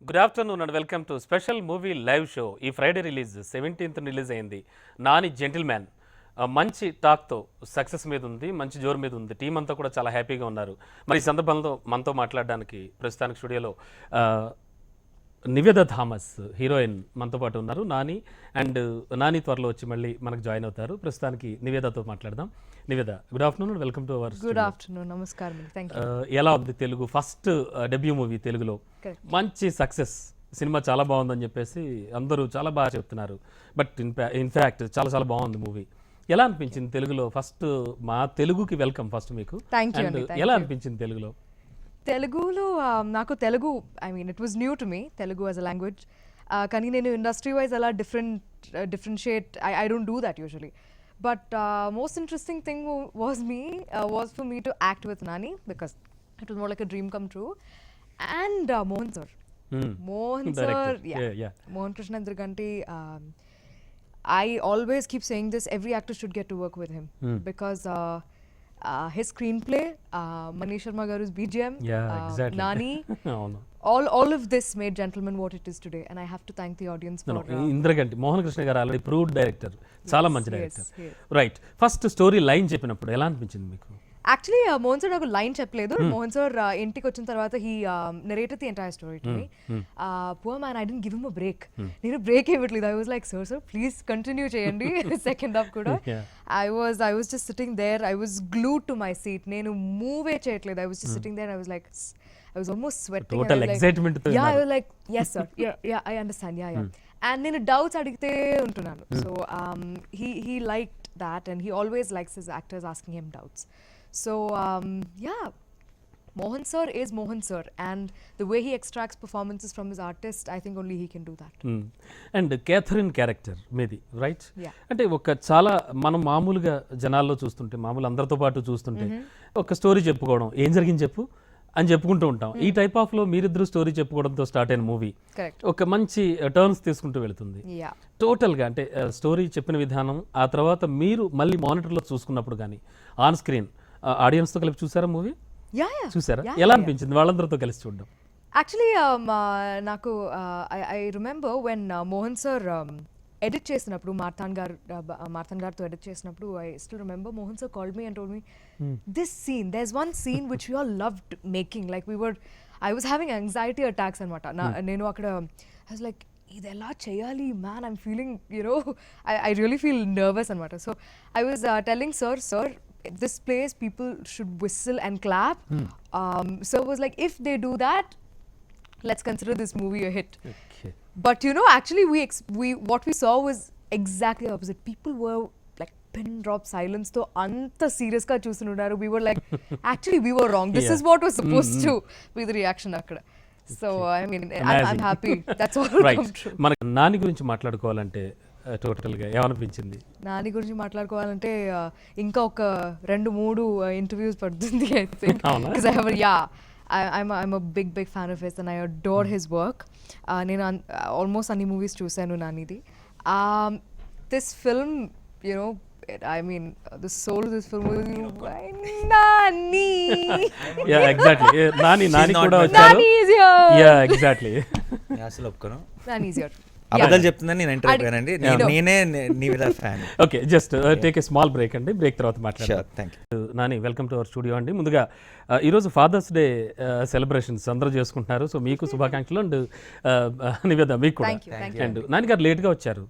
Good afternoon and welcome to special movie live show. ఈ Friday release 17th release అయింది Nani gentleman. మంచి టాక్తో success మీద ఉంది, మంచి జోరు మీద ఉంది. టీం అంతా కూడా చాలా హ్యాపీగా ఉన్నారు. మరి ఈ సందర్భంలో మనతో మాట్లాడడానికి ప్రస్తుతానికి స్టూడియోలో నివేద థామస్ హీరోయిన్ మనతో పాటు ఉన్నారు. నాని త్వరలో వచ్చి మళ్ళీ మనకు జాయిన్ అవుతారు. ప్రస్తుతానికి నివేదతో మాట్లాడదాం. Niveda, good afternoon and welcome to our. Good afternoon, నమస్కారం. ఎలా ఉంది తెలుగు ఫస్ట్ డెబ్యూ మూవీ? తెలుగులో మంచి సక్సెస్, సినిమా చాలా బాగుందని చెప్పేసి అందరూ చాలా బాగా చెప్తున్నారు. బట్ ఇన్ఫ్యాక్ట్ చాలా చాలా బాగుంది మూవీ. ఎలా అనిపించింది తెలుగులో ఫస్ట్? మా తెలుగుకి వెల్కమ్ ఫస్ట్ మీకు. ఎలా అనిపించింది తెలుగులో? తెలుగులో నాకు Telugu, I mean it was new to me, Telugu as a language. కానీ నేను ఇండస్ట్రీ వైజ్ అలా differentiate, I don't do that usually. But most interesting thing was for me to act with Nani, because it was more like a dream come true. And Mohan sir, Mohan Krishna Endriganti, I always keep saying this, every actor should get to work with him because his screenplay, Manish Sharma garu's BGM, exactly. Nani, all of this made Gentleman what it is today, and I have to thank the audience for Indraganti. Mohan Krishna garu already proved director, చాలా మంచి director. Right, first story line చెప్పినప్పుడు ఎలా అనిపించింది మీకు? Actually Mohan sir నాకు line చెప్పలేదు. Mohan sir ఇంటికి వచ్చిన తర్వాత he narrated the entire story to me. Poor man, I don't give him a break. నేను బ్రేక్ ఇవ్వట్లేదు. I was like, sir please continue చేయండి సెకండ్ హాఫ్ కూడా. I was just sitting there. I was glued to my seat. నేను move చేయట్లేదు. I was just sitting there and I was like, I was almost sweating. Total excitement. Yeah, I was like, yes sir, yeah, I understand, yeah. And నేను doubts అడిగితే ఉంటున్నాను. So he liked that, and he always likes his actors asking him doubts. So yeah, Mohan sir is Mohan sir, and the way he extracts performances from his artist, I think only he can do that. And Catherine character మీది, right? Yeah. అంటే ఒక చాలా మనం మామూలుగా జనాల్లో చూస్తుంటే, మామూలు అందరితో పాటు చూస్తుంటే ఒక స్టోరీ చెప్పుకోవడం, ఏం జరిగింది చెప్పు అని చెప్పుకుంటూ ఉంటాం. ఈ టైప్ ఆఫ్ లో మీరిద్దరు స్టోరీ చెప్పుకోవడంతో స్టార్ట్ అయిన మూవీ ఒక మంచి టర్న్స్ తీసుకుంటూ వెళుతుంది. టోటల్ గా అంటే స్టోరీ చెప్పిన విధానం, ఆ తర్వాత మీరు మళ్ళీ మానిటర్లో చూసుకున్నప్పుడు కానీ ఆన్ స్క్రీన్ ఆడియన్స్ తో కలిపి చూసారా మూవీ? చూసారా? ఎలా అనిపించింది వాళ్ళందరితో కలిసి చూడడం? యాక్చువల్లీ నాకు I remember when Mohan sir edit చేసినప్పుడు, మార్తాన్ గారితో ఎడిట్ చేసినప్పుడు, I still remember Mohan sir called me and told me, this scene, there is one scene which we all loved making, like I was having anxiety attacks అనమాట. నేను అక్కడ I was like, ఇది ఎలా చేయాలి man, I'm feeling I really feel nervous అనమాట. So I was telling sir, this place people should whistle and clap. So it was like, if they do that, let's consider this movie a hit. Okay. But actually what we saw was exactly the opposite. People were like pin drop silence to anta serious ga chustunaru. We were like, actually we were wrong, this is what was supposed to be the reaction akkada. So I mean, I'm happy that's all come true. మన నాని గురించి మాట్లాడుకోవాలంటే టోటల్గా ఏమనిపించింది? నాని గురించి మాట్లాడుకోవాలంటే ఇంకా ఒక 2-3 interviews పడుతుంది, I think. Because I'm a big fan of his and I adore his work. నేను ఆల్మోస్ట్ అన్ని మూవీస్ చూశాను నానిది. This film, I mean, the soul of this film was Nani. Yeah, exactly. Nani కూడా వచ్చారు. Nani is here. Yeah, exactly. అసలు ఒప్పుకోను. Nani is here. అబద్ధాలు చెప్తుందని నేను enter అయిపోయానండి. నేనే Niveda fan. Okay, just take a small break అండి. బ్రేక్ తర్వాత మాట్లాడదాం. Thank you. Nani, welcome to our studio అండి. ముందుగా ఈరోజు ఫాదర్స్ డే సెలబ్రేషన్స్ అందరూ చేసుకుంటున్నారు. సో మీకు శుభాకాంక్షలు. అండ్ నివేద మీకు కూడా. అండ్ నాని గారు లేట్గా వచ్చారు.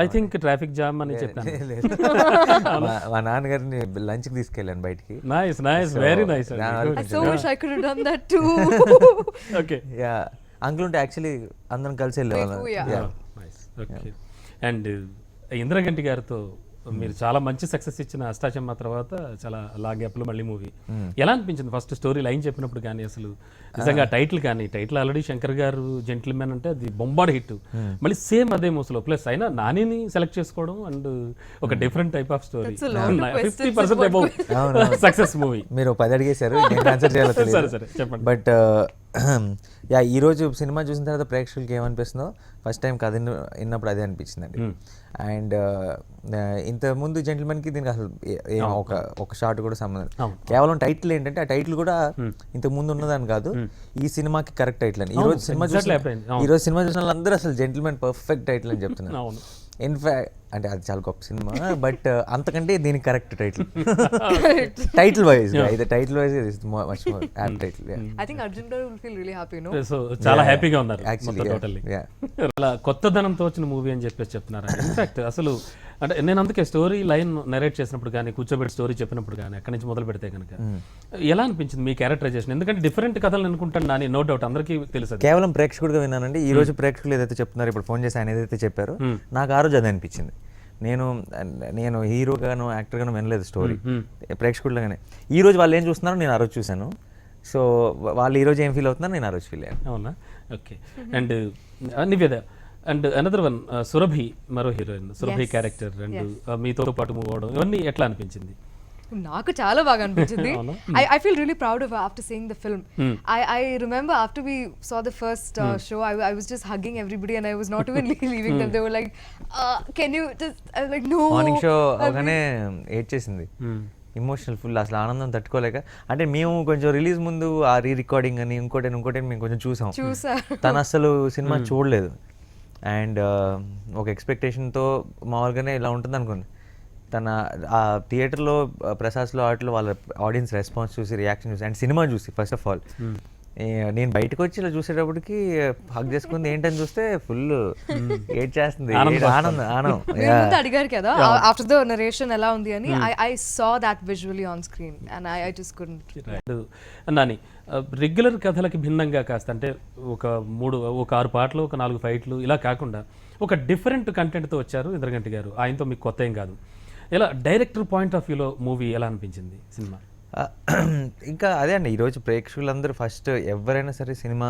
ఐ థింక్ ట్రాఫిక్ జామ్ అని చెప్పాను. మా నాన్నగారిని లంచ్కి తీసుకెళ్ళాను బయటికి. Nice, very nice. I so wish I could have done that too. Okay. Yeah, uncle ఉంటే యాక్చువల్లీ అందరం కలిసి వెళ్ళేవాళ్ళం. ఓకే. అండ్ ఇంద్రగంటి గారితో మీరు చాలా మంచి సక్సెస్ ఇచ్చిన అష్టాచమ్మ తర్వాత చాలా లాంగ్ గ్యాప్లో మళ్ళీ మూవీ. ఎలా అనిపించింది ఫస్ట్ స్టోరీ లైన్ చెప్పినప్పుడు కానీ? అసలు నిజంగా టైటిల్ ఆల్రెడీ శంకర్ గారు జెంటిల్మెన్ అంటే అది బొంబాడ్ హిట్. మళ్ళీ సేమ్ అదే మోసలో ప్లస్ అయినా నానిని సెలెక్ట్ చేసుకోవడం అండ్ ఒక different type of story. 50% above success movie. మీరు 10 అడిగేశారు, నేను ఆన్సర్ చేయాలి. సరే చెప్పండి. బట్ యా ఈరోజు సినిమా చూసిన తర్వాత ప్రేక్షకులకి ఏమనిపిస్తుందో ఫస్ట్ టైం కథ విన్నప్పుడు అదే అనిపించిందండి. అండ్ ఇంతకుముందు జెంటిల్మెన్కి దీనికి అసలు ఒక షాట్ కూడా సంబంధం, కేవలం టైటిల్ ఏంటంటే ఆ టైటిల్ కూడా ఇంతకు ముందు ఉన్నదని కాదు, ఈ సినిమాకి కరెక్ట్ టైటిల్ అని. ఈరోజు సినిమా చూసిన వాళ్ళందరూ అసలు జెంటిల్మెన్ పర్ఫెక్ట్ టైటిల్ అని చెప్తున్నారు. ఇన్ఫాక్ట్ అంటే అది చాలా గొప్ప సినిమా, బట్ అంతకంటే దీనికి కరెక్ట్ టైటిల్ వైజ్ ఇది title wise much more apt title. I think Arjun garu will feel really happy, no? So చాలా హ్యాపీగా ఉన్నారు Actually, టోటల్లీ. yeah. అలా కొత్తదనంతో వచ్చిన మూవీ అని చెప్పేసి చెప్తున్నారు. ఇన్ఫాక్ట్ అసలు అంటే నేను అందుకే స్టోరీ లైన్ నరేట్ చేసినప్పుడు కానీ కూర్చోబెట్టి స్టోరీ చెప్పినప్పుడు కానీ అక్కడి నుంచి మొదలు పెడితే కనుక ఎలా అనిపించింది మీ క్యారెక్టరైజేషన్? ఎందుకంటే డిఫరెంట్ కథలు అనుకుంటాను నాని, నో డౌట్ అందరికీ తెలుసు. కేవలం ప్రేక్షకుడిగా విన్నానండి. ఈ రోజు ప్రేక్షకులు ఏదైతే చెప్తున్నారు, ఇప్పుడు ఫోన్ చేసి ఆయన ఏదైతే చెప్పారో నాకు ఆ రోజు అది అనిపించింది. నేను హీరోగాను యాక్టర్గాను వినలేదు స్టోరీ, ప్రేక్షకుడిగానే. ఈ రోజు వాళ్ళు ఏం చూస్తున్నారో నేను ఆ రోజు చూశాను. సో వాళ్ళు ఈ రోజు ఏం ఫీల్ అవుతున్నారో నేను ఆ రోజు ఫీల్ అయ్యాను. అవునా? Okay. And Niveda and another one Surabhi, మరో హీరోయిన్ సురభి క్యారెక్టర్, అండ్ మీతో పాటు మూవ్ అవడం ఇవన్నీ ఎట్లా అనిపించింది? నాకు చాలా బాగా అనిపించింది. I feel really proud of her after seeing the film. I remember after we saw the first show, I was just hugging everybody and I was not even leaving them. They were like, can you just, I was like, no. Morning show అవగానే ఏడ్ చేసింది, emotional full, అసలు ఆనందం తట్టుకోలేక. అంటే మేము కొంచెం release ముందు ఆ రికార్డింగ్ అని ఇంకోటి మేము కొంచెం చూసాం. తను అసలు సినిమా చూడలేదు. అండ్ ఒక ఎక్స్పెక్టేషన్తో మామూలుగానే ఇలా ఉంటుంది అనుకుంది. తన ఆ థియేటర్లో ప్రసాద్లో వాటిలో వాళ్ళ ఆడియన్స్ రెస్పాన్స్ చూసి, రియాక్షన్ చూసి, అండ్ సినిమా చూసి ఫస్ట్ ఆఫ్ ఆల్ నేను బయటకు వచ్చి ఇలా చూసేటప్పటికి హగ్ చేసుకుంది ఏంటని చూస్తే ఫుల్ ఏడ్ చేస్తుంది. ఆనందం అడిగారు కదా ఆఫ్టర్ ద నరేషన్ ఎలా ఉంది అని. I saw that visually on screen and I just couldn't. Nani, regular కథలకి భిన్నంగా కాస్త అంటే ఒక 6 పాటలు, ఒక 4 ఫైట్లు ఇలా కాకుండా ఒక డిఫరెంట్ కంటెంట్తో వచ్చారు ఇంద్రగంటి గారు. ఆయనతో మీకు కొత్త ఏం కాదు. ఇలా డైరెక్టర్ పాయింట్ ఆఫ్ వ్యూలో మూవీ ఎలా అనిపించింది సినిమా? ఇంకా అదే అండి, ఈరోజు ప్రేక్షకులందరూ ఫస్ట్ ఎవరైనా సరే సినిమా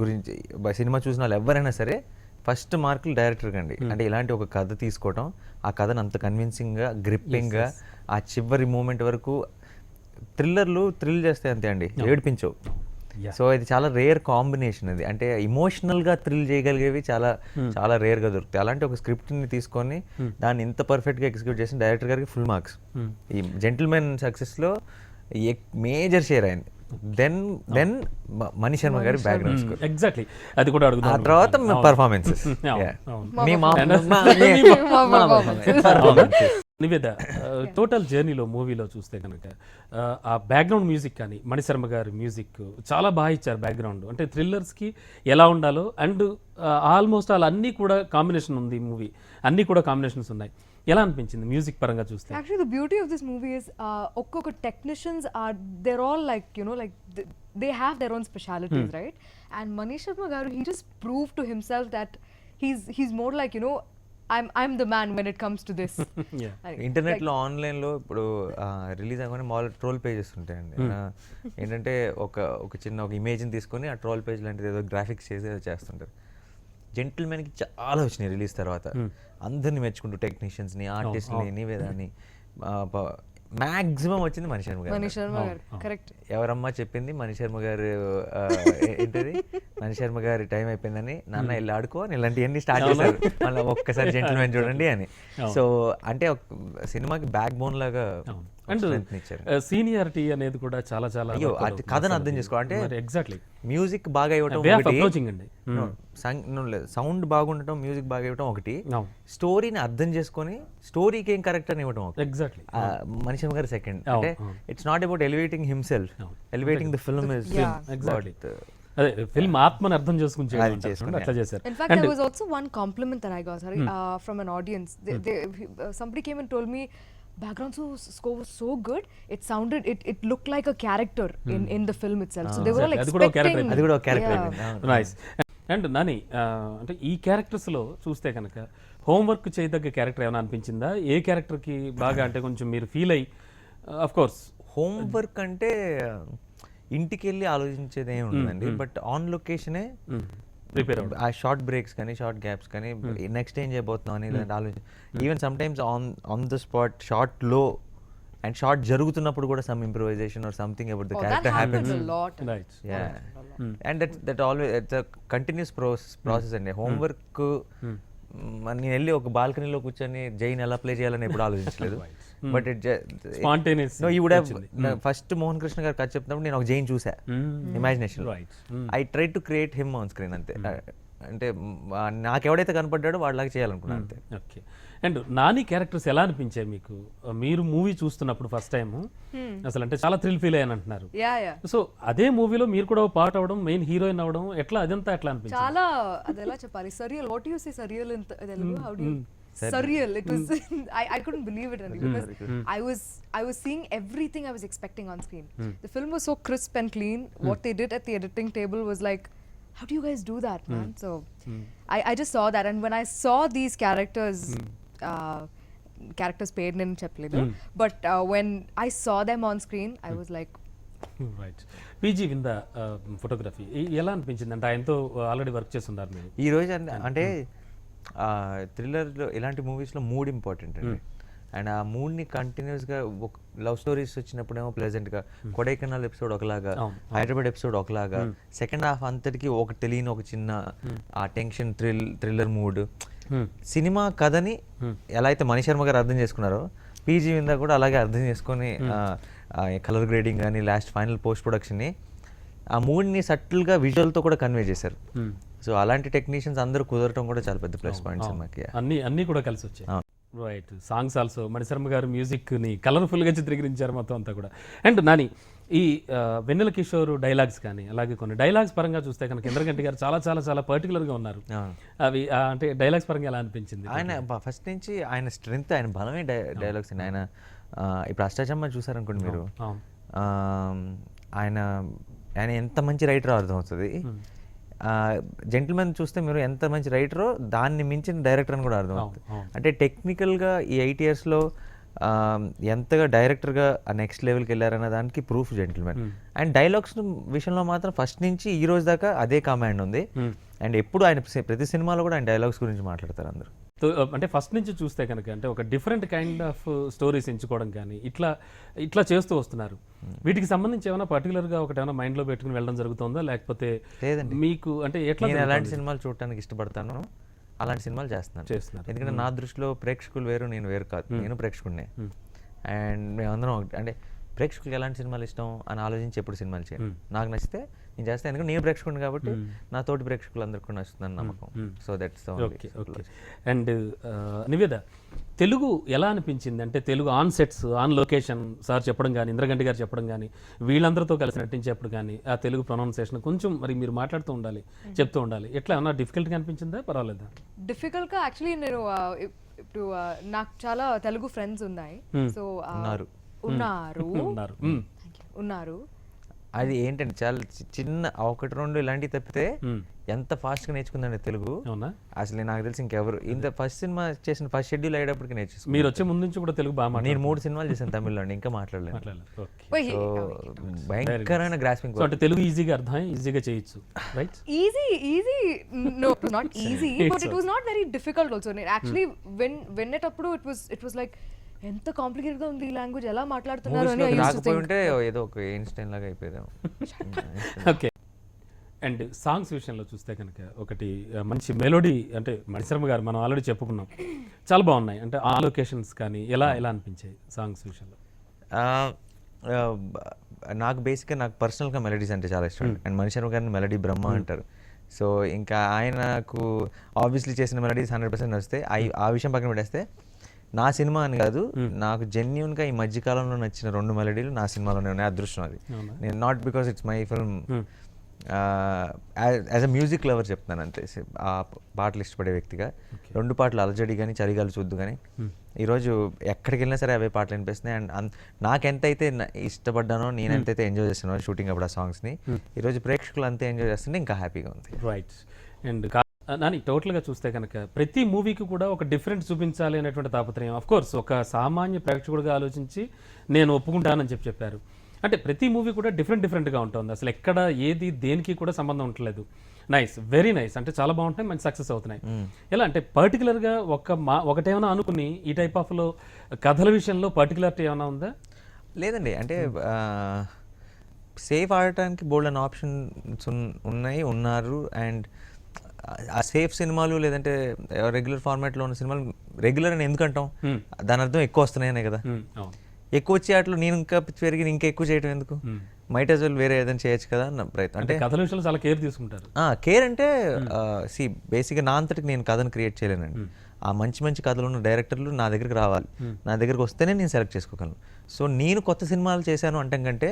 గురించి, సినిమా చూసిన వాళ్ళు ఎవరైనా సరే ఫస్ట్ మార్కులు డైరెక్టర్కి అండి. అంటే ఇలాంటి ఒక కథ తీసుకోవటం, ఆ కథను అంత కన్విన్సింగ్గా, గ్రిప్పింగ్గా, ఆ చివరి మూమెంట్ వరకు థ్రిల్లర్లు థ్రిల్ చేస్తాయి అంతే అండి, ఏడిపించవు. సో ఇది చాలా రేర్ కాంబినేషన్. అది అంటే ఇమోషనల్గా థ్రిల్ చేయగలిగేవి చాలా చాలా రేర్గా దొరుకుతాయి. అలాంటి ఒక స్క్రిప్ట్ని తీసుకొని దాన్ని ఇంత పర్ఫెక్ట్గా ఎగ్జిక్యూట్ చేసిన డైరెక్టర్ గారికి ఫుల్ మార్క్స్. ఈ జెంటిల్మెన్ సక్సెస్లో మేజర్ షేర్ అయింది. దెన్ మణి శర్మ గారి బ్యాక్గ్రౌండ్ స్కోర్, ఎగ్జాక్ట్లీ అది కూడా అడుగుతాను. ఆ తర్వాత పర్ఫార్మెన్సెస్. నివేద, టోటల్ జర్నీలో మూవీలో చూస్తే కనుక ఆ బ్యాక్గ్రౌండ్ మ్యూజిక్ కానీ మణిశర్మ గారి మ్యూజిక్ చాలా బాగా ఇచ్చారు. బ్యాక్గ్రౌండ్ అంటే థ్రిల్లర్స్కి ఎలా ఉండాలో, అండ్ ఆల్మోస్ట్ అన్నీ కూడా కాంబినేషన్ ఉంది మూవీ, అన్నీ కూడా కాంబినేషన్స్ ఉన్నాయి. ఎలా అనిపించింది మ్యూజిక్ పరంగా చూస్తే? Actually, the beauty of this movie is ఒక్కొక్క technicians are, they're all like, you know, like they have their own specialities, right? And Mani Sharma garu, he just proved to himself that he's more like, you know, I'm the man when it comes to this. ఇంటర్నెట్లో ఆన్లైన్లో ఇప్పుడు release అవ్వగానే మామూలు troll pages ఉంటాయండి. ఏంటంటే ఒక చిన్న ఒక ఇమేజ్ని తీసుకొని ఆ ట్రోల్ పేజ్ లాంటిది ఏదో గ్రాఫిక్స్ చేసి ఏదో చేస్తుంటారు. జెంటిల్మెన్కి చాలా వచ్చినాయి రిలీజ్ తర్వాత, అందరిని మెచ్చుకుంటూ టెక్నీషియన్స్ని, ఆర్టిస్ట్ని, నివేదాన్ని. మ్యాక్సిమం వచ్చింది మణి శర్మ గారు. కరెక్ట్. ఎవరమ్మా చెప్పింది మణి శర్మ గారు ఏంటది, మణి శర్మ గారి టైం అయిపోయిందని, నాన్న వెళ్ళి ఆడుకో అని ఇలాంటివన్నీ స్టార్ట్ చేశారు. మళ్ళీ ఒక్కసారి జెంటిల్మెన్ చూడండి అని. సో అంటే సినిమాకి బ్యాక్ బోన్ లాగా సీనియారిటీ అనేది కూడా చాలా చాలా కథను అర్థం చేసుకో. అంటే ఎగ్జాక్ట్లీ మ్యూజిక్ బాగా ఇవ్వటం, సౌండ్ బాగుండటం, మ్యూజిక్ బాగా ఇవ్వటం ఒకటి, స్టోరీని అర్థం చేసుకొని స్టోరీకి ఏం కరెక్ట్ అని ఇవ్వటం ఒకటి. ఎగ్జాక్ట్లీ మణి శర్మ గారు సెకండ్. అంటే it's not about elevating himself, elevating the film is exactly. అదే ఫిల్మ్ ఆత్మని అర్థం చేసుకుని అట్లా చేశారు. In fact, there was also one compliment that I got, sorry, from an audience. Somebody came and told me, background score was so good, it looked like a character in the film itself. So they were like expecting. అది కూడా ఒక character. Nice. And Nani, అంటే ఈ క్యారెక్టర్స్లో చూస్తే కనుక homework చేయదగ్గ character ఏమైనా అనిపించిందా? ఏ క్యారెక్టర్కి బాగా అంటే కొంచెం మీరు ఫీల్ అయ్యి, అఫ్ కోర్స్ హోంవర్క్ అంటే ఇంటికి వెళ్ళి ఆలోచించేది ఏమి ఉండదండి, బట్ ఆన్ లొకేషనే ప్రిపేర్ ఆ షార్ట్ బ్రేక్స్ కానీ షార్ట్ గ్యాప్స్ కానీ నెక్స్ట్ ఏం చేయబోతున్నాం అని ఇలాంటి ఆలోచన. Even sometimes on the spot షార్ట్లో అండ్ షార్ట్ జరుగుతున్నప్పుడు కూడా some improvisation or something about the Oh, that character happens happens. a lot. Right and that always it's a continuous process అండి. హోంవర్క్ నేను వెళ్ళి ఒక బాల్కనీలో కూర్చొని జైన్ ఎలా ప్లే చేయాలని ఎప్పుడు ఆలోచించలేదు. But it spontaneous no you would have first Mohan Krishna గారు కథ చెప్తున్నప్పుడు నేను ఒక జైన్ చూసా imagination. Right I try to create him on screen అంతే. అంటే నాకు ఎవడైతే కనపడ్డాడో వాళ్ళలాగా చేయాలనుకున్నాను అంతే. ఓకే. అండ్ నాని క్యారెక్టర్స్ ఎలా అనిపించాయి మీకు? మీరు మూవీ చూస్తున్నప్పుడు ఫస్ట్ టైం అసలు అంటే చాలా థ్రిల్ ఫీల్ అయ్యాను అంటున్నారు. యా సో అదే మూవీలో మీరు కూడా పార్ట్ అవడం, మెయిన్ హీరోయిన్ అవడం, ఎట్లా అదంతా ఎట్లా అనిపించింది? చాలా అది ఎలా చెప్పాలి, surreal. What you say surreal in Telugu? How do surreal. It was I couldn't believe it really, because I was seeing everything I was expecting on screen. The film was so crisp and clean. What they did at the editing table was like, how do you guys do that, man? So I just saw that, and when I saw these characters paid in cheppaledu, but when I saw them on screen, I was like, right. PG win the photography ఎలా అనిపించింది? అంటే ఆయనతో already work చేస్తున్నారు మీరు. ఈ రోజు అంటే థ్రిల్లర్లో ఇలాంటి మూవీస్లో మూడ్ ఇంపార్టెంట్ అండి. అండ్ ఆ మూడ్ని కంటిన్యూస్గా లవ్ స్టోరీస్ వచ్చినప్పుడేమో ప్లెజెంట్గా, కొడైకెనాల్ ఎపిసోడ్ ఒకలాగా, హైదరాబాద్ ఎపిసోడ్ ఒకలాగా, సెకండ్ హాఫ్ అంతటికి ఒక తెలియని ఒక చిన్న ఆ టెన్షన్ థ్రిల్లర్ మూడ్. సినిమా కథని ఎలా అయితే మణి శర్మ గారు అర్థం చేసుకున్నారో, పీజీ విందా కూడా అలాగే అర్థం చేసుకొని కలర్ గ్రేడింగ్ కానీ లాస్ట్ ఫైనల్ పోస్ట్ ప్రొడక్షన్ని ఆ మూడ్ని సటిల్గా విజువల్తో కూడా కన్వే చేశారు. సో అలాంటి టెక్నీషియన్స్ అందరూ కుదరటం కూడా చాలా పెద్ద ప్లస్ పాయింట్ సినిమాకి. అన్ని కూడా కలిసి వచ్చాయి. రైట్. సాంగ్స్ ఆల్సో మణిశర్మ గారు మ్యూజిక్ని కలర్ఫుల్గా చిత్రీకరించారు మొత్తం అంతా కూడా. అండ్ నాని, ఈ వెన్నెల కిషోర్ డైలాగ్స్ కానీ, అలాగే కొన్ని డైలాగ్స్ పరంగా చూస్తే కనుక ఇంద్రగంటి గారు చాలా చాలా చాలా పర్టికులర్గా ఉన్నారు. అవి అంటే డైలాగ్స్ పరంగా ఎలా అనిపించింది? ఆయన ఫస్ట్ నుంచి ఆయన స్ట్రెంగ్త్, ఆయన బలమే డైలాగ్స్ అండి. ఆయన ఇప్పుడు అష్టాచమ్మ చూసారనుకోండి మీరు, ఆయన ఆయన ఎంత మంచి రైటరో అర్థమవుతుంది. జెంటిల్మెన్ చూస్తే మీరు ఎంత మంచి రైటరో దాన్ని మించిన డైరెక్టర్ అని కూడా అర్థమవుతుంది. అంటే టెక్నికల్గా ఈ 8 yearsలో ఎంతగా డైరెక్టర్గా నెక్స్ట్ లెవెల్కి వెళ్ళారన్న దానికి ప్రూఫ్ జెంటిల్మెన్. అండ్ డైలాగ్స్ విషయంలో మాత్రం ఫస్ట్ నుంచి ఈ రోజు దాకా అదే కమాండ్ ఉంది. అండ్ ఎప్పుడు ఆయన ప్రతి సినిమాలో కూడా ఆయన డైలాగ్స్ గురించి మాట్లాడతారు అందరూ. అంటే ఫస్ట్ నుంచి చూస్తే కనుక అంటే ఒక డిఫరెంట్ కైండ్ ఆఫ్ స్టోరీస్ ఎంచుకోవడం కానీ ఇట్లా చేస్తూ వస్తున్నారు. వీటికి సంబంధించి ఏమైనా పర్టికులర్గా ఒకటి ఏమైనా మైండ్లో పెట్టుకుని వెళ్ళడం జరుగుతుందా, లేకపోతే లేదండి మీకు అంటే ఎట్లా? నేను ఎలాంటి సినిమాలు చూడటానికి ఇష్టపడతాను అలాంటి సినిమాలు చేస్తున్నారు. ఎందుకంటే నా దృష్టిలో ప్రేక్షకులు వేరు, నేను వేరు కాదు. నేను ప్రేక్షకుడినే. అండ్ మేమందరం అంటే ప్రేక్షకులకు ఎలాంటి సినిమాలు ఇష్టం అని ఆలోచించి ఎప్పుడు సినిమాలు చేయను. నాకు నచ్చితే నేను చేస్తాను, ఎందుకంటే నేను ప్రేక్షకుడిని కాబట్టి నా తోటి ప్రేక్షకులందరికీ నచ్చుతుందని నమ్మకం. So that's okay. And Niveda, Telugu ఎలా అనిపించింది? అంటే Telugu on sets, on location sir చెప్పడం కానీ, ఇంద్రగంటి గారు చెప్పడం కానీ, వీళ్ళందరితో కలిసి నటించేప్పుడు కానీ ఆ తెలుగు ప్రొనౌన్సియేషన్ కొంచెం మరి మీరు మాట్లాడుతూ ఉండాలి, చెప్తూ ఉండాలి. ఎట్లా ఏమన్నా డిఫికల్ట్గా అనిపించిందా, పర్వాలేదా? డిఫికల్ట్గా యాక్చువల్లీ నేను ఇప్పుడు నాకు చాలా తెలుగు ఫ్రెండ్స్ ఉన్నాయి. సో ఉన్నారు. అది ఏంటంటే చాలా చిన్న 1-2 ఇలాంటివి తప్పితే ఎంత ఫాస్ట్గా నేర్చుకుందండి తెలుగు. అసలు నాకు తెలిసి ఇంకెవరు ఇంత ఫస్ట్ సినిమా చేసిన ఫస్ట్ షెడ్యూల్ అయ్యేటప్పటికి నేర్చుకున్నాను. మీరు వచ్చే ముందు నుంచి కూడా తెలుగు బాగా నేను 3 సినిమాలు చేశాను తమిళ్లో, ఇంకా మాట్లాడలేదు. భయంకరమైన గ్రాస్పింగ్. అంటే తెలుగు ఈజీగా అర్థం, ఈజీగా చేయొచ్చు. రైట్? Easy no, not easy, but it was not very difficult also. నేను యాక్చువల్లీ వినేటప్పుడు ఇట్ వాస్ లైక్ ఎంత కాంప్లికేటెడ్ గా ఉంది ఈ లాంగ్వేజ్, ఎలా మాట్లాడుతున్నారు అని రాకపోయి ఉంటే ఏదో ఒక ఇన్స్టెంట్ లాగా అయిపోయాము. ఓకే. అండ్ సాంగ్స్ విషయంలో చూస్తే కనుక ఒకటి మంచి మెలోడీ, అంటే మణిశర్మ గారు మనం ఆల్రెడీ చెప్పుకున్నాం, చాలా బాగున్నాయి. అంటే ఆ లొకేషన్స్ కానీ ఎలా అనిపించాయి సాంగ్స్ విషయంలో? నాకు బేసిక్గా నాకు పర్సనల్గా మెలడీస్ అంటే చాలా ఇష్టం. అండ్ మణిశర్మ గారిని మెలడీ బ్రహ్మ అంటారు. సో ఇంకా ఆయనకు ఆబ్వియస్లీ చేసిన మెలడీస్ 100% నచ్చితే, ఆ విషయం పక్కన పెట్టేస్తే నా సినిమా అని కాదు, నాకు జెన్యున్గా ఈ మధ్యకాలంలో నచ్చిన 2 మెలడీలు నా సినిమాలోనే ఉన్నాయి. అదృష్టం అది. నేను not because it's my film, as a music lover చెప్తున్నాను అంతే. ఆ పాటలు ఇష్టపడే వ్యక్తిగా 2 పాటలు అలజడి కానీ చలిగాలి చూద్దు కానీ ఈరోజు ఎక్కడికి వెళ్ళినా సరే అవే పాటలు వినిపిస్తున్నాయి. అండ్ నాకెంతైతే ఇష్టపడ్డానో, నేను ఎంతైతే ఎంజాయ్ చేస్తున్నానో షూటింగ్ అప్పుడు ఆ సాంగ్స్ని, ఈరోజు ప్రేక్షకులు అంతే ఎంజాయ్ చేస్తుంటే ఇంకా హ్యాపీగా ఉంది. రైట్. అండ్ నాని, టోటల్గా చూస్తే కనుక ప్రతి మూవీకి కూడా ఒక డిఫరెంట్ చూపించాలి అనేటువంటి తాపత్రయం. ఆఫ్ కోర్స్ ఒక సామాన్య ప్రేక్షకుడిగా ఆలోచించి నేను ఒప్పుకుంటానని చెప్పారు. అంటే ప్రతి మూవీ కూడా డిఫరెంట్గా ఉంటుంది. అసలు ఎక్కడ ఏది దేనికి కూడా సంబంధం ఉండలేదు. Nice, very nice. అంటే చాలా బాగుంటాయి, మంచి సక్సెస్ అవుతున్నాయి. ఎలా అంటే పర్టికులర్గా ఒకటేమైనా అనుకుని ఈ టైప్ ఆఫ్లో కథల విషయంలో పర్టికులారిటీ ఏమైనా ఉందా? లేదండి, అంటే సేఫ్ ఆడటానికి బోల్డ్ అని ఆప్షన్స్ ఉన్నారు. అండ్ ఆ సేఫ్ సినిమాలు లేదంటే రెగ్యులర్ ఫార్మాట్లో ఉన్న సినిమాలు రెగ్యులర్ అని ఎందుకంటాం, దాని అర్థం ఎక్కువ వస్తున్నాయనే కదా. ఎక్కువ వచ్చే ఆటలు నేను ఇంకా పెరిగి ఇంకా ఎక్కువ చేయడం ఎందుకు, మైట్ యాజ్ వెల్ వేరే ఏదైనా చేయొచ్చు కదా అన్న ప్రయత్నం. అంటే కథల విషయంలో చాలా కేర్ తీసుకుంటారు. కేర్ అంటే బేసిక్గా నా అంతటికి నేను కథను క్రియేట్ చేయలేనండి. ఆ మంచి మంచి కథలు ఉన్న డైరెక్టర్లు నా దగ్గరికి రావాలి, నా దగ్గరికి వస్తేనే నేను సెలెక్ట్ చేసుకోగలను. సో నేను కొత్త సినిమాలు చేశాను అంటాం కంటే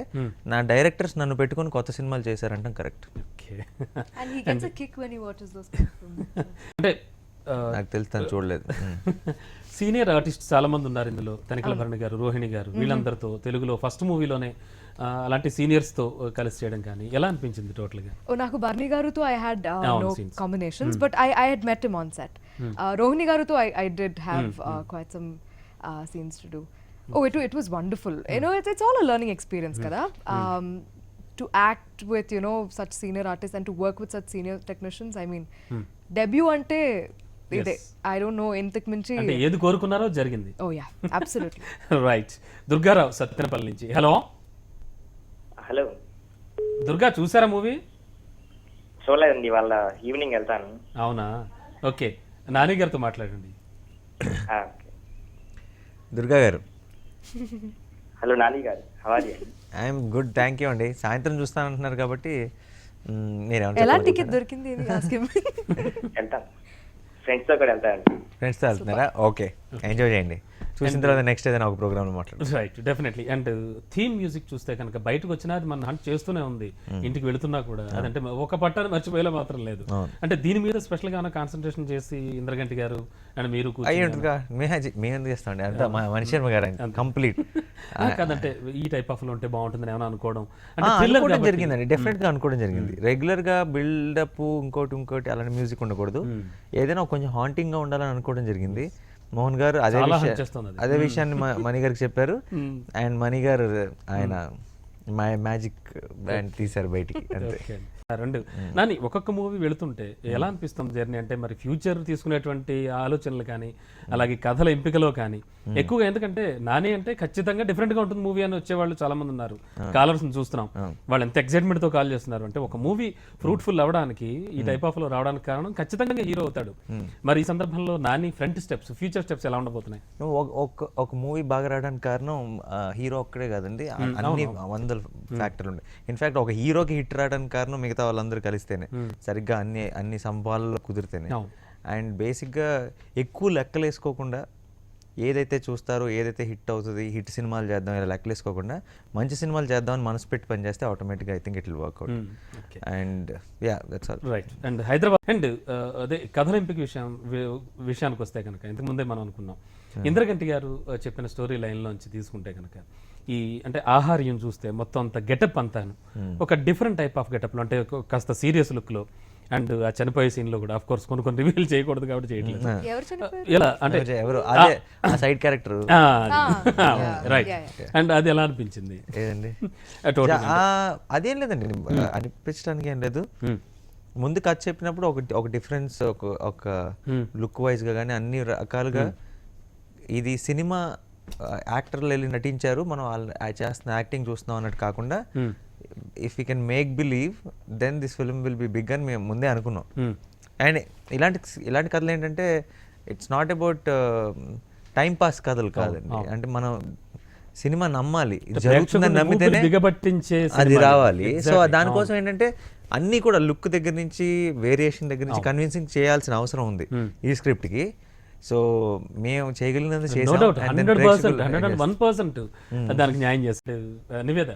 నా డైరెక్టర్స్ నన్ను పెట్టుకొని కొత్త సినిమాలు చేశారంటాం కరెక్ట్. అంటే నాకు తెలుసు, తను చూడలేదు. సీనియర్ ఆర్టిస్ట్ చాలా మంది ఉన్నారు ఇందులో, తనిఖీల భరణి గారు, రోహిణి గారు, వీళ్ళందరితో తెలుగులో ఫస్ట్ మూవీలోనే అలాంటి సీనియర్స్తో కలిసి చేయడం కానీ ఎలా అనిపించింది టోటల్గా? నాకు బర్నీ గారుతో I had no combinations, but I had met him on set. Rohini గారుతో I did have quite some scenes to do. It was wonderful. You know, it's all a learning experience, kada. To act with, you know, such senior artists and to work with such senior technicians. I mean, debut ante ide. I don't know entak minchi. అంటే ఏది కోరుకున్నారో జరిగింది. Oh yeah, absolutely. Right. Durgarao Sattenapalli నుంచి. Hello Durga, చూసారా movie? చూడలేదండి, వాళ్ళ evening వెళ్తాను. అవునా, okay. Nani గారితో మాట్లాడండి. దుర్గా గారు. హలో నాని గారు, how are you? I'm good, thank you అండి. సాయంత్రం చూస్తానంటున్నారు కాబట్టి ఎలా టికెట్ దొరికింది? వెళ్తాను, ఫ్రెండ్స్తో కూడా వెళ్తాను. ఫ్రెండ్స్తో వెళ్తున్నారా? ఓకే, ఎంజాయ్ చేయండి. చూసిన తర్వాత నెక్స్ట్ ఏదైనా ఒక ప్రోగ్రామ్లో మాట్లాడు. Right, definitely. And theme music చూస్తే కనుక బయటకు వచ్చినా అది మన హంట్ చేస్తూనే ఉంది, ఇంటికి వెళుతున్నా కూడా. అదంటే ఒక పట్టాన్ని మర్చిపోయేలా మాత్రం లేదు. అంటే దీని మీద స్పెషల్గా కాన్సన్ట్రేషన్ చేసి ఇంద్రగంటి గారు అండ్ మీరు అయ్యి ఉంటుందిగా, మేము చేస్తామండి అంతా మణి శర్మ గారు కంప్లీట్. కాదంటే ఈ టైప్ ఆఫ్ లో ఉంటే బాగుంటుందని ఏమైనా అనుకోవడం జరిగిందండి, డెఫినెట్గా అనుకోవడం జరిగింది. రెగ్యులర్గా బిల్డప్ ఇంకోటి అలాంటి మ్యూజిక్ ఉండకూడదు, ఏదైనా కొంచెం హాంటింగ్గా ఉండాలని అనుకోవడం జరిగింది. మోహన్ గారు అదే విషయాన్ని మణి గారికి చెప్పారు. అండ్ మణి గారు ఆయన మ్యాజిక్ బ్యాండ్ తీశారు బయటికి. అంతే. రెండు నాని, ఒక్కొక్క మూవీ వెళుతుంటే ఎలా అనిపిస్తుంది జర్నీ? అంటే మరి ఫ్యూచర్ తీసుకునేటువంటి ఆలోచనలు కానీ అలాగే కథల ఎంపికలో కానీ ఎక్కువగా, ఎందుకంటే నాని అంటే ఖచ్చితంగా డిఫరెంట్గా ఉంటుంది మూవీ అని వచ్చేవాళ్ళు చాలా మంది ఉన్నారు. కాలర్స్ చూస్తున్నాం, వాళ్ళు ఎంత ఎక్సైట్మెంట్ తో కాల్ చేస్తున్నారు. అంటే ఒక మూవీ ఫ్రూట్ఫుల్ అవ్వడానికి ఈ టైప్ ఆఫ్ లో రావడానికి కారణం ఖచ్చితంగా హీరో అవుతాడు. మరి ఈ సందర్భంలో Nani front steps, future steps ఎలా ఉండబోతున్నాయి? ఒక మూవీ బాగా రావడానికి కారణం హీరో ఒక్కడే కాదండి, అన్ని వందల ఫ్యాక్టర్లు ఉన్నాయి. ఇన్ఫాక్ట్ ఒక హీరోకి హిట్ రావడానికి కారణం మిగతా వాళ్ళందరూ కలిస్తేనే, సరిగ్గా అన్ని సంపాదనలు కుదిరితేనే. అండ్ బేసిక్గా ఎక్కువ లెక్కలేసుకోకుండా ఏదైతే చూస్తారో, ఏదైతే హిట్ అవుతుంది, హిట్ సినిమాలు చేద్దాం ఇలా లెక్కలేసుకోకుండా మంచి సినిమాలు చేద్దామని మనసు పెట్టి పనిచేస్తే ఆటోమేటిక్గా I think it will work out. And yeah, that's all. Right. And Hyderabad and అదే కథల ఎంపిక విషయానికి వస్తే కనుక ఇంతకుముందే మనం అనుకున్నాం, ఇంద్రగంటి గారు చెప్పిన స్టోరీ లైన్లోంచి తీసుకుంటే కనుక ఈ అంటే ఆహార్యం చూస్తే మొత్తం అంత గెటప్ అంతాను ఒక డిఫరెంట్ టైప్ ఆఫ్ గెటప్లో, అంటే కాస్త సీరియస్ లుక్లో. అండ్ ఆ చనిపోయే సీన్లో కూడా ఆఫ్ కోర్స్ కొన్ని రివీల్ చేయకూడదు కాబట్టి చేయట్లేదు. ఎలా అంటే ఎవరు సైడ్ క్యారెక్టర్, రైట్. అండ్ అది ఎలా అనిపించింది? అదేం లేదండి, అనిపించడానికి ఏం లేదు. ముందు కథ చెప్పినప్పుడు ఒక డిఫరెన్స్, ఒక లుక్ వైజ్గా కానీ అన్ని రకాలుగా ఇది సినిమా యాక్టర్లు వెళ్ళి నటించారు, మనం చేస్తున్న యాక్టింగ్ చూస్తున్నాం అన్నట్టు కాకుండా if you can make believe then this film will be big అని మేము ముందే అనుకున్నాం. అండ్ ఇలాంటి కథలు ఏంటంటే it's not about time pass కథలు కాదండి. అంటే మనం సినిమా నమ్మాలి, జరుగుతుందని నమ్మితేనే అది రావాలి. సో దానికోసం ఏంటంటే అన్నీ కూడా లుక్ దగ్గర నుంచి వేరియేషన్ దగ్గర నుంచి కన్విన్సింగ్ చేయాల్సిన అవసరం ఉంది ఈ స్క్రిప్ట్కి. సో మేము చేయగలిగినంత చేసాం. 100% దానికి న్యాయం చేస్తారు. నివేద,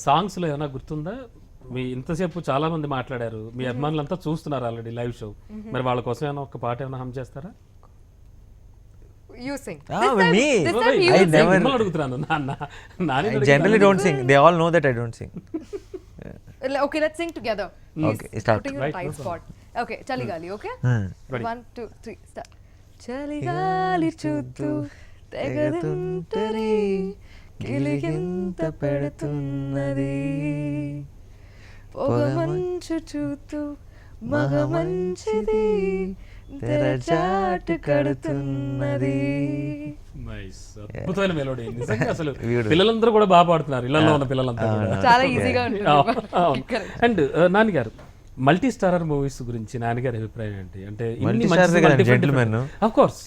సాంగ్స్ లో ఏమైనా గుర్తుందా? మీ ఇంతసేపు చాలా మంది మాట్లాడారు, మీ అభిమానులంతా చూస్తున్నారు ఆల్రెడీ లైవ్ షో, మరి వాళ్ళ కోసం ఏమైనా ఒక పాట ఏమైనా హమ్ చేస్తారా? You sing. Me? I never. అడుగుతున్నాను. I generally don't sing. They all know that I don't sing. Okay, let's sing together. Okay, start. Putting you in a tight spot. Okay, Chaligali, okay? 1, 2, 3, start. చలిగాలి చూస్తూ తెగదింటరి గిలిగింత పెడుతున్నది, పొగ మంచు చూస్తూ మగ మంచిది తెరచాటు కడుతున్నది. Nice, అద్భుతమైన melody నిజంగా. అసలు పిల్లలందరూ కూడా బాగా పాడుతున్నారు, ఇళ్లలో ఉన్న పిల్లలంతా కూడా. చాలా ఈజీగా ఉంటుంది. అండ్ నాన్నగారు, మల్టీ స్టారర్ మూవీస్ గురించి నాన్నగారి అభిప్రాయం ఏంటి? అంటే ఆఫ్ కోర్స్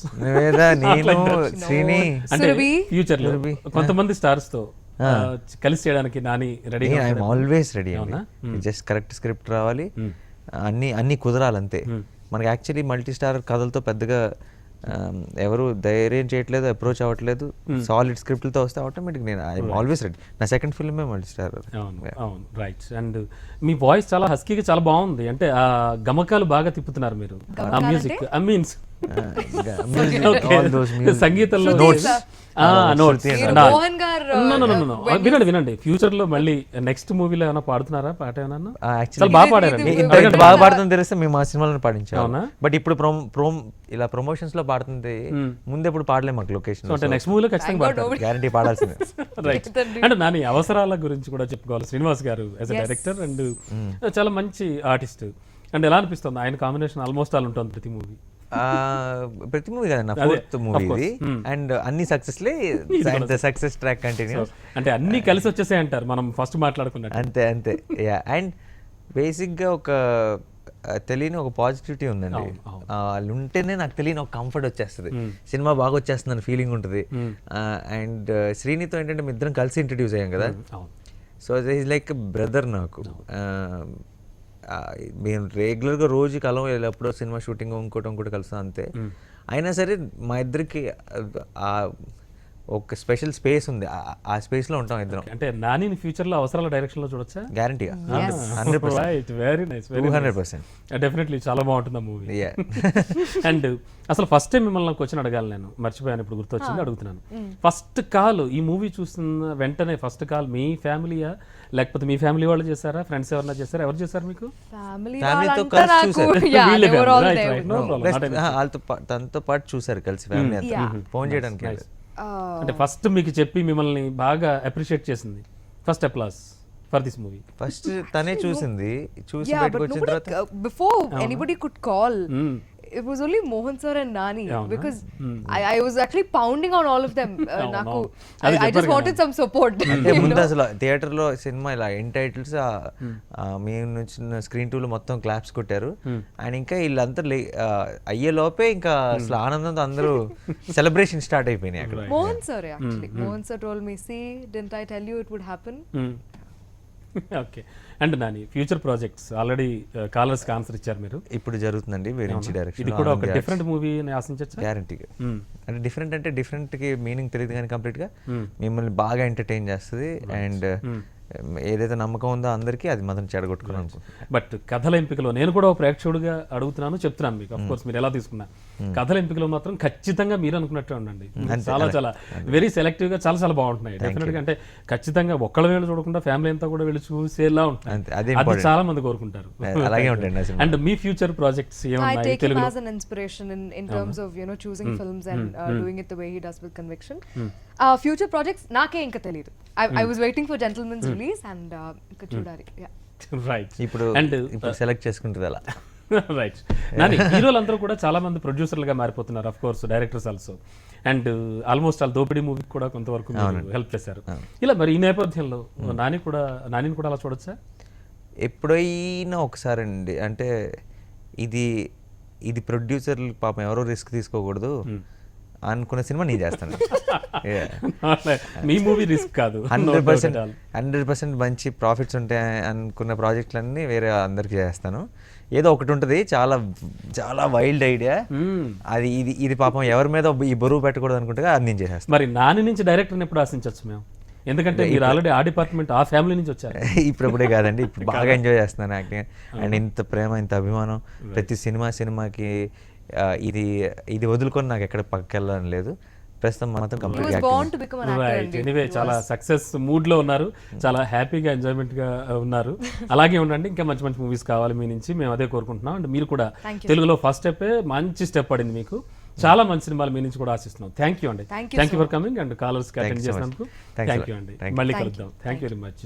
నేను శ్రీని అంటే సురభి. ఫ్యూచర్ లో కొంతమంది స్టార్స్ తో కలిసి చేయడానికి Nani ready. I'm always ready అండి. జస్ట్ కరెక్ట్ స్క్రిప్ట్ రావాలి, అన్ని కుదరాలి అంతే. మనకి యాక్చువల్లీ మల్టీ స్టార్ కథలతో పెద్దగా ఎవరు ధైర్యం చేయట్లేదు, అప్రోచ్ అవ్వట్లేదు. సాలిడ్ స్క్రిప్ట్లతో వస్తే ఆటోమేటిక్ నేను ఐఎమ్ ఆల్వేస్ రెడీ. నా సెకండ్ ఫిల్మే మల్టీ స్టార్. అవును, రైట్. అండ్ మీ వాయిస్ చాలా హస్కీగా చాలా బాగుంది. అంటే ఆ గమకాలు బాగా తిప్పుతున్నారు మీరు. ఆ మ్యూజిక్ మీన్స్ సంగీతంలో Notes. నోట్స్. మోహన్ గారు వినండి, ఫ్యూచర్ లో మళ్ళీ నెక్స్ట్ మూవీలో ఏమైనా పాడుతున్నారా పాట ఏమన్నా? యాక్చువల్లీ బాగా పాడారండి. ఇంత బాగా పాడుతుంది తెలిస్తే మేము మా సినిమాలో పాడించాం. అవునా? బట్ ఇప్పుడు ఇలా ప్రమోషన్స్ లో పాడుతుంది, ముందు ఎప్పుడు పాడలేము మాకు లొకేషన్. అంటే నెక్స్ట్ మూవీలో ఖచ్చితంగా పాడతారు, గ్యారంటీ పాడాల్సిందే. రైట్. అంటే నాని అవసరాల గురించి కూడా చెప్పుకోవాలి. శ్రీనివాస్ గారు యాజ్ అ డైరెక్టర్ అండ్ చాలా మంచి ఆర్టిస్ట్. అండ్ ఎలా అనిపిస్తుంది ఆయన కాంబినేషన్? ఆల్మోస్ట్ ఆల్ ఉంటుంది ప్రతి మూవీ. ప్రతి మూవీ కదా నా ఫోర్త్ మూవీ ఇది. అండ్ అన్ని సక్సెస్ ట్రాక్ కంటిన్యూస్. అంటే అన్ని కలిసి వచ్చేసాయి అంటారు మనం ఫస్ట్ మాట్లాడుకున్నట్టు. అంతే. యా, అండ్ బేసిక్గా ఒక తెలియని ఒక పాజిటివిటీ ఉందండి. వాళ్ళు ఉంటేనే నాకు తెలియని ఒక కంఫర్ట్ వచ్చేస్తుంది, సినిమా బాగా వచ్చేస్తుంది అని ఫీలింగ్ ఉంటుంది. అండ్ శ్రీనితో ఏంటంటే మీ ఇద్దరం కలిసి ఇంట్రడ్యూస్ అయ్యాం కదా, సో ఈజ్ లైక్ బ్రదర్ నాకు. మేము రెగ్యులర్గా రోజు కలం ఎప్పుడో సినిమా షూటింగ్ ఇంకోటి కలుస్తాం అంతే. అయినా సరే మా ఇద్దరికి ఒక స్పెషల్ స్పేస్ ఉంది, ఆ స్పేస్ లో ఉంటాం ఇద్దరం. అంటే నాని ఫ్యూచర్ లో అవసరాల డైరెక్షన్ లో చూడొచ్చా? గ్యారంటీగా 100%. డెఫినెట్లీ చాలా బాగుంటుంది ఆ మూవీ. అండ్ అసలు ఫస్ట్ టైం మిమ్మల్ని క్వశ్చన్ అడగాలి, నేను మర్చిపోయాను, ఇప్పుడు గుర్తొచ్చింది అడుగుతున్నాను. ఫస్ట్ కాల్ ఈ మూవీ చూస్తున్న వెంటనే ఫస్ట్ కాల్ మీ ఫ్యామిలీయా లేకపోతే మీ ఫ్యామిలీ వాళ్ళు చేశారా, ఫ్రెండ్స్ ఎవరన్నా చేశారా, ఎవరు చేశారు మీకు? ఫ్యామిలీతో కలిసి చూసారు, తనతో పాటు చూసారు కలిసి ఫ్యామిలీ అంతా, ఫోన్ చేయడానికి. అంటే ఫస్ట్ మీకు చెప్పి మిమ్మల్ని బాగా అప్రిషియేట్ చేసింది first applause for this movie first తనే చూసింది. చూసి బయటకు వచ్చిన తర్వాత before anybody could call, it was only Mohan sir and Nani, because I was actually pounding on all of them. Naku I just wanted some support. అంటే ముందు అసలు theatre లో సినిమా ఇలా ఎండ్ టైటిల్స్ మేము నుంచి స్క్రీన్ టూ లో మొత్తం claps కొట్టారు. అండ్ ఇంకా వీళ్ళంతా అయ్యే లోపే ఇంకా అసలు ఆనందంతో అందరూ సెలబ్రేషన్ స్టార్ట్ అయిపోయినాయి అక్కడ. Mohan sir actually Mohan sir told me, see, didn't I tell you it would happen? Okay. And Nani future projects already callers కి ఆన్సర్ ఇచ్చారు మీరు. ఇప్పుడు జరుగుతుందండి వేరించి డైరెక్షన్. ఇది కూడా ఒక డిఫరెంట్ మూవీ ఆశించచ్చు గ్యారంటీగా. అంటే డిఫరెంట్ కి మీనింగ్ తెలియదు కానీ కంప్లీట్ గా మిమ్మల్ని బాగా ఎంటర్టైన్ చేస్తుంది. అండ్ ఏదైతే నమ్మకం ఉందో అందరికీ అది మాత్రం చెడగొట్టుకున్నాను. బట్ కథల ఎంపికలో నేను కూడా ఒక ప్రేక్షకుడిగా అడుగుతున్నాను, చెప్తున్నాను మీకు. ఆఫ్ కోర్స్ మీరు ఎలా తీసుకున్నా కథల ఎంపికలో మాత్రం ఖచ్చితంగా మీరు అనుకున్నట్టే ఉండండి. చాలా వెరీ సెలెక్టివ్ గా చాలా బాగుంటున్నాయి డెఫినెట్ గా. అంటే ఖచ్చితంగా ఒక్కళ్ళ వేళ చూడకుండా ఫ్యామిలీ అంతా కూడా వెళ్ళి చూసేలా ఉంటాయి, అది చాలా మంది కోరుకుంటారు. అలాగే ఉంటుంది. And me future projects I take him as an inspiration in terms of, you know, choosing films and doing it the way he does with conviction. Future projects నాకే ఇంకా తెలియదు. I was waiting for Gentleman's release and ఇంకా చూడాలి. Right. ఇప్పుడు select చేసుకుంటుంది అలా. Right. Nani హీరోలందరూ కూడా చాలా మంది ప్రొడ్యూసర్లుగా మారిపోతున్నారు, of course directors also. And almost all దోపిడీ మూవీకి కూడా కొంతవరకు హెల్ప్ చేశారు. ఇలా మరి ఈ నేపథ్యంలో నానిని కూడా అలా చూడొచ్చా? ఎప్పుడైనా ఒకసారి అండి, అంటే ఇది ప్రొడ్యూసర్లు పాపం ఎవరో రిస్క్ తీసుకోకూడదు అనుకున్న సినిమా నేను చేస్తాను. మీ మూవీ రిస్క్ కాదు, 100% మంచి ప్రాఫిట్స్ ఉంటాయి అనుకున్న ప్రాజెక్టులన్నీ వేరే అందరికి చేస్తాను. ఏదో ఒకటి ఉంటుంది చాలా చాలా వైల్డ్ ఐడియా, అది ఇది పాపం ఎవరి మీద ఈ బరువు పెట్టకూడదు అనుకుంటే అది నేను చేసేస్తాను. మరి నాని నుంచి డైరెక్టర్ని ఎప్పుడు ఆశించవచ్చు మేము? ఎందుకంటే మీరు ఆల్రెడీ ఆ డిపార్ట్మెంట్ ఆ ఫ్యామిలీ నుంచి వచ్చారు. ఇప్పుడే కాదండి, ఇప్పుడు బాగా ఎంజాయ్ చేస్తున్నాను యాక్టింగ్. అండ్ ఇంత ప్రేమ, ఇంత అభిమానం ప్రతి సినిమాకి ఇది వదులుకొని నాకు ఎక్కడ పక్కకెళ్ళని లేదు. ప్రస్తుతం మాత్రం కంప్లీట్. ఎనీవే చాలా సక్సెస్ మూడ్ లో ఉన్నారు, చాలా హ్యాపీగా ఎంజాయ్మెంట్ గా ఉన్నారు. అలాగే ఉండండి, ఇంకా మంచి మంచి మూవీస్ కావాలి మీ నుంచి, మేము అదే కోరుకుంటున్నాం. అండ్ మీరు కూడా తెలుగులో ఫస్ట్ స్టెప్ మంచి స్టెప్ పడింది మీకు, చాలా మంచి సినిమాలు మీ నుంచి కూడా ఆశిస్తున్నాం. థ్యాంక్ యూ అండి, thank you for coming and callers కి అటెండ్ చేసినందుకు థ్యాంక్ యూ అండి. మళ్ళీ కలుద్దాం. Thank you very much.